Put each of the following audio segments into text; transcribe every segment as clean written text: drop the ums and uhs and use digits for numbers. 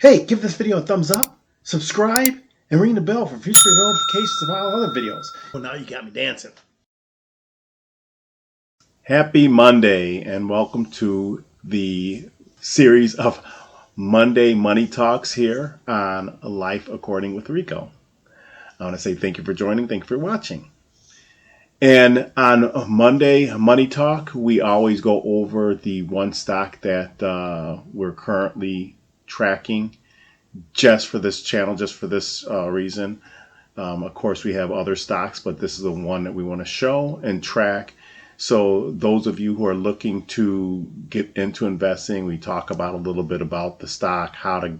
Hey, give this video a thumbs up, subscribe, and ring the bell for future notifications of all other videos. Well, now you got me dancing. Happy Monday, and welcome to the series of Monday Money Talks here on Life According with Rico. I want to say thank you for joining, thank you for watching. And on Monday Money Talk, we always go over the one stock that we're currently tracking just for this channel, just for this reason. Of course, we have other stocks, but this is the one that we want to show and track. So those of you who are looking to get into investing, we talk about a little bit about the stock, how to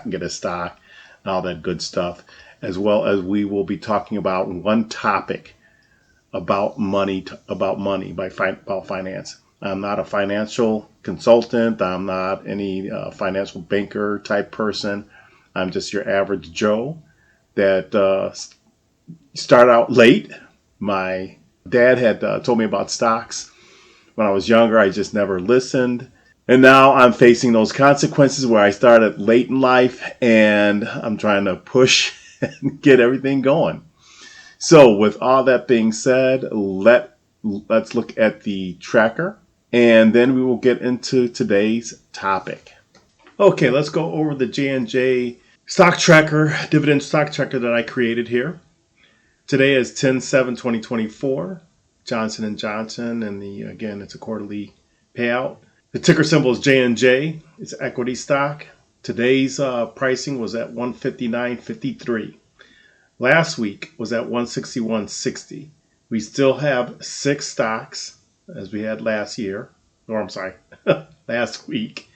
get a stock, and all that good stuff, as well as we will be talking about one topic about money, about finance. I'm not a financial consultant. I'm not any financial banker type person. I'm just your average Joe that start out late. My dad had told me about stocks when I was younger. I just never listened. And now I'm facing those consequences where I started late in life and I'm trying to push and get everything going. So with all that being said, let's look at the tracker. And then we will get into today's topic. Okay, let's go over the J&J stock tracker, dividend stock tracker that I created here. Today is 10/7/2024. Johnson & Johnson, and again, it's a quarterly payout. The ticker symbol is J&J. It's equity stock. Today's pricing was at $159.53. Last week was at $161.60. We still have 6 stocks as we had last week.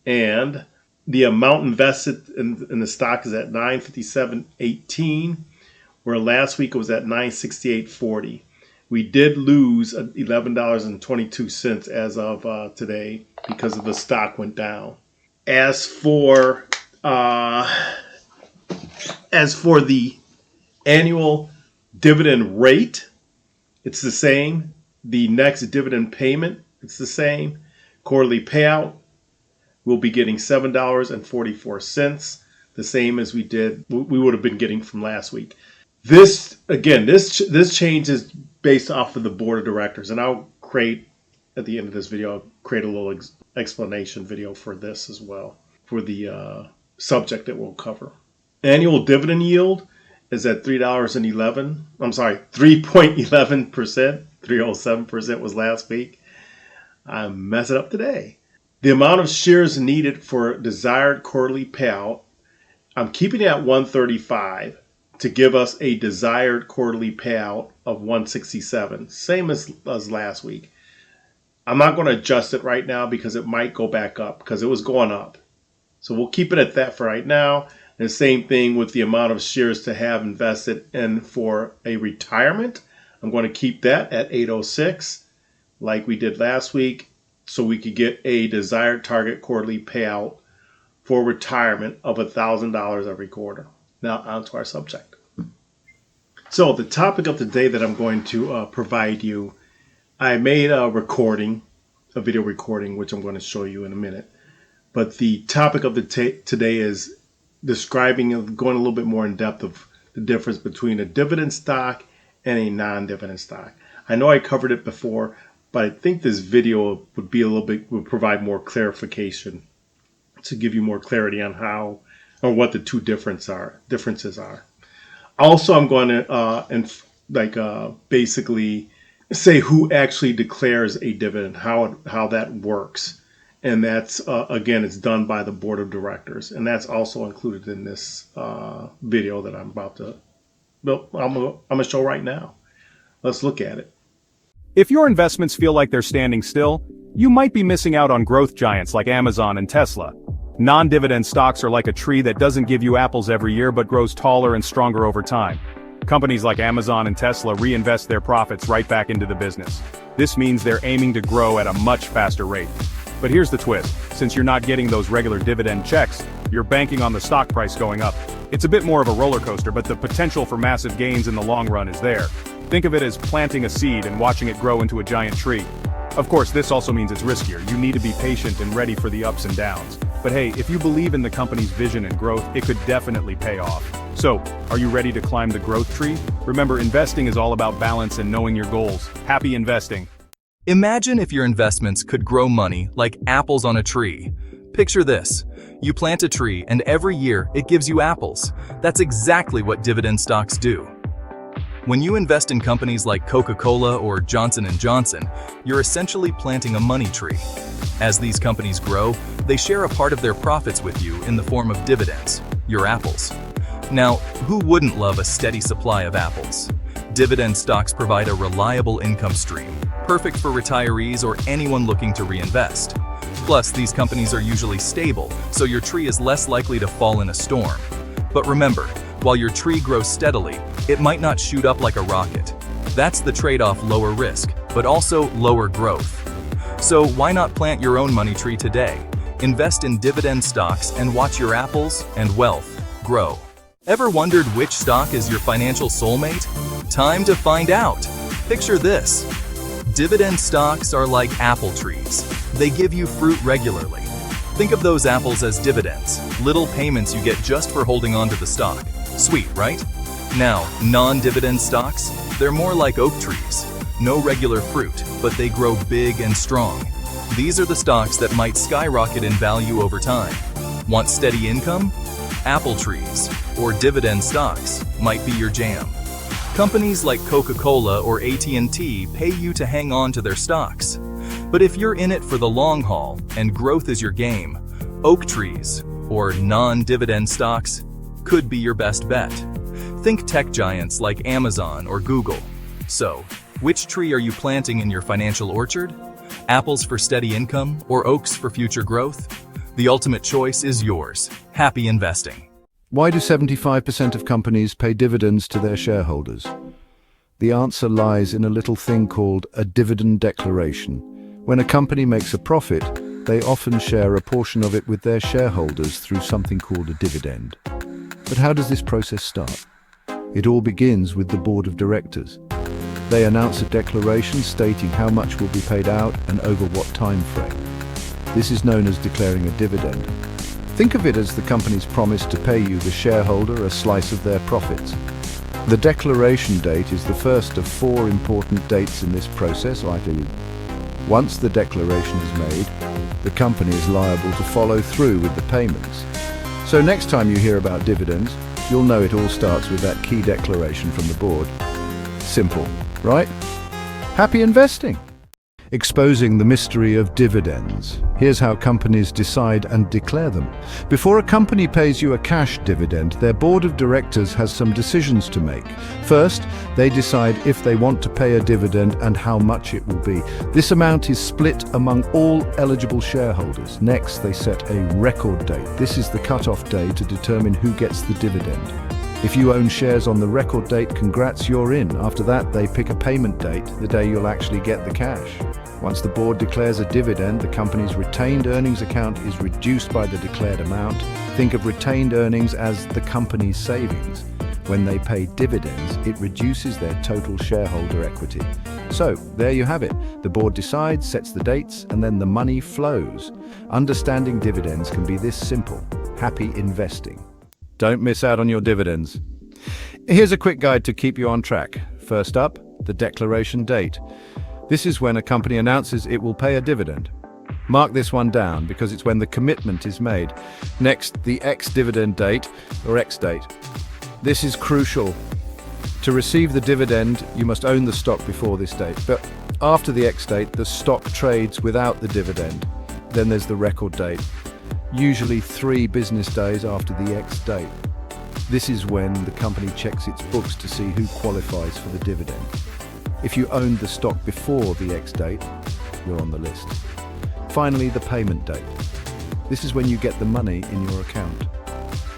And the amount invested in the stock is at $957.18, where last week it was at $968.40. We did lose $11.22 as of today because of the stock went down. As for the annual dividend rate, it's the same. The next dividend payment, it's the same. Quarterly payout, we'll be getting $7.44, the same as we would have been getting from last week. This change is based off of the board of directors, and I'll create at the end of this video, I'll create a little explanation video for this as well, for the subject that we'll cover. Annual dividend yield is at 3.11%. 3.07% was last week. I'm messing up today. The amount of shares needed for desired quarterly payout, I'm keeping it at 135 to give us a desired quarterly payout of 167, same as last week. I'm not going to adjust it right now because it might go back up because it was going up. So we'll keep it at that for right now. And the same thing with the amount of shares to have invested in for a retirement. I'm going to keep that at 806 like we did last week, so we could get a desired target quarterly payout for retirement of $1,000 every quarter. Now on to our subject. So the topic of the day that I'm going to provide you, I made a video recording, which I'm going to show you in a minute. But the topic of today is describing, going a little bit more in depth of the difference between a dividend stock and a non-dividend stock. I know I covered it before, but I think this video would provide more clarification to give you more clarity on how or what the two differences are. Also, I'm going to basically say who actually declares a dividend, how that works. And that's, again, it's done by the board of directors. And that's also included in this video that I'm going to show right now. Let's look at it. If your investments feel like they're standing still, you might be missing out on growth giants like Amazon and Tesla. Non-dividend stocks are like a tree that doesn't give you apples every year but grows taller and stronger over time. Companies like Amazon and Tesla reinvest their profits right back into the business. This means they're aiming to grow at a much faster rate. But here's the twist. Since you're not getting those regular dividend checks, you're banking on the stock price going up. It's a bit more of a roller coaster, but the potential for massive gains in the long run is there. Think of it as planting a seed and watching it grow into a giant tree. Of course, this also means it's riskier. You need to be patient and ready for the ups and downs. But hey, if you believe in the company's vision and growth, it could definitely pay off. So, are you ready to climb the growth tree? Remember, investing is all about balance and knowing your goals. Happy investing. Imagine if your investments could grow money like apples on a tree. Picture this. You plant a tree and every year it gives you apples. That's exactly what dividend stocks do. When you invest in companies like Coca-Cola or Johnson & Johnson, you're essentially planting a money tree. As these companies grow, they share a part of their profits with you in the form of dividends, your apples. Now, who wouldn't love a steady supply of apples? Dividend stocks provide a reliable income stream, perfect for retirees or anyone looking to reinvest. Plus, these companies are usually stable, so your tree is less likely to fall in a storm. But remember, while your tree grows steadily, it might not shoot up like a rocket. That's the trade-off: lower risk, but also lower growth. So why not plant your own money tree today? Invest in dividend stocks and watch your apples and wealth grow. Ever wondered which stock is your financial soulmate? Time to find out. Picture this. Dividend stocks are like apple trees. They give you fruit regularly. Think of those apples as dividends, little payments you get just for holding on to the stock. Sweet, right? Now, non-dividend stocks, they're more like oak trees. No regular fruit, but they grow big and strong. These are the stocks that might skyrocket in value over time. Want steady income? Apple trees or dividend stocks might be your jam. Companies like Coca-Cola or AT&T pay you to hang on to their stocks. But if you're in it for the long haul and growth is your game, oak trees or non-dividend stocks could be your best bet. Think tech giants like Amazon or Google. So, which tree are you planting in your financial orchard? Apples for steady income or oaks for future growth? The ultimate choice is yours. Happy investing. Why do 75% of companies pay dividends to their shareholders? The answer lies in a little thing called a dividend declaration. When a company makes a profit, they often share a portion of it with their shareholders through something called a dividend. But how does this process start? It all begins with the board of directors. They announce a declaration stating how much will be paid out and over what time frame. This is known as declaring a dividend. Think of it as the company's promise to pay you, the shareholder, a slice of their profits. The declaration date is the first of 4 important dates in this process. Once the declaration is made, the company is liable to follow through with the payments. So next time you hear about dividends, you'll know it all starts with that key declaration from the board. Simple, right? Happy investing! Exposing the mystery of dividends. Here's how companies decide and declare them. Before a company pays you a cash dividend, their board of directors has some decisions to make. First, they decide if they want to pay a dividend and how much it will be. This amount is split among all eligible shareholders. Next, they set a record date. This is the cutoff day to determine who gets the dividend. If you own shares on the record date, congrats, you're in. After that, they pick a payment date, the day you'll actually get the cash. Once the board declares a dividend, the company's retained earnings account is reduced by the declared amount. Think of retained earnings as the company's savings. When they pay dividends, it reduces their total shareholder equity. So, there you have it. The board decides, sets the dates, and then the money flows. Understanding dividends can be this simple. Happy investing. Don't miss out on your dividends. Here's a quick guide to keep you on track. First up, the declaration date. This is when a company announces it will pay a dividend. Mark this one down because it's when the commitment is made. Next, the ex-dividend date, or ex-date. This is crucial. To receive the dividend, you must own the stock before this date. But after the ex-date, the stock trades without the dividend. Then there's the record date. Usually 3 business days after the ex-date. This is when the company checks its books to see who qualifies for the dividend. If you owned the stock before the ex-date, you're on the list. Finally, the payment date. This is when you get the money in your account.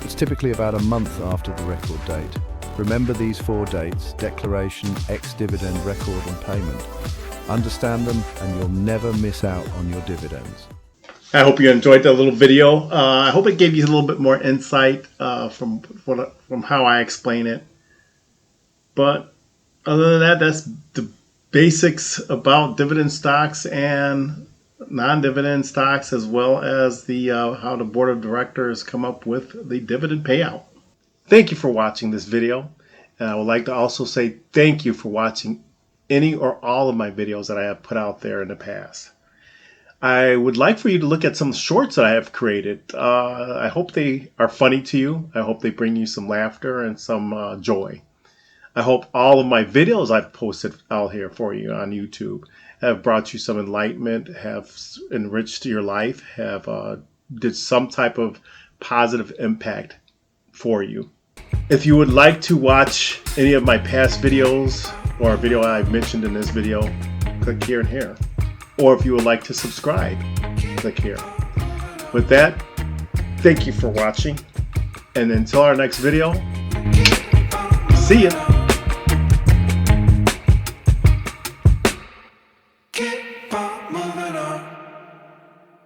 It's typically about a month after the record date. Remember these 4 dates: declaration, ex-dividend, record, and payment. Understand them and you'll never miss out on your dividends. I hope you enjoyed that little video. I hope it gave you a little bit more insight from how I explain it. But other than that, that's the basics about dividend stocks and non-dividend stocks, as well as the how the board of directors come up with the dividend payout. Thank you for watching this video. And I would like to also say thank you for watching any or all of my videos that I have put out there in the past. I would like for you to look at some shorts that I have created. I hope they are funny to you. I hope they bring you some laughter and some joy. I hope all of my videos I've posted out here for you on YouTube have brought you some enlightenment, have enriched your life, have did some type of positive impact for you. If you would like to watch any of my past videos or a video I've mentioned in this video, click here and here. Or if you would like to subscribe, click here. With that, thank you for watching. And until our next video, see ya.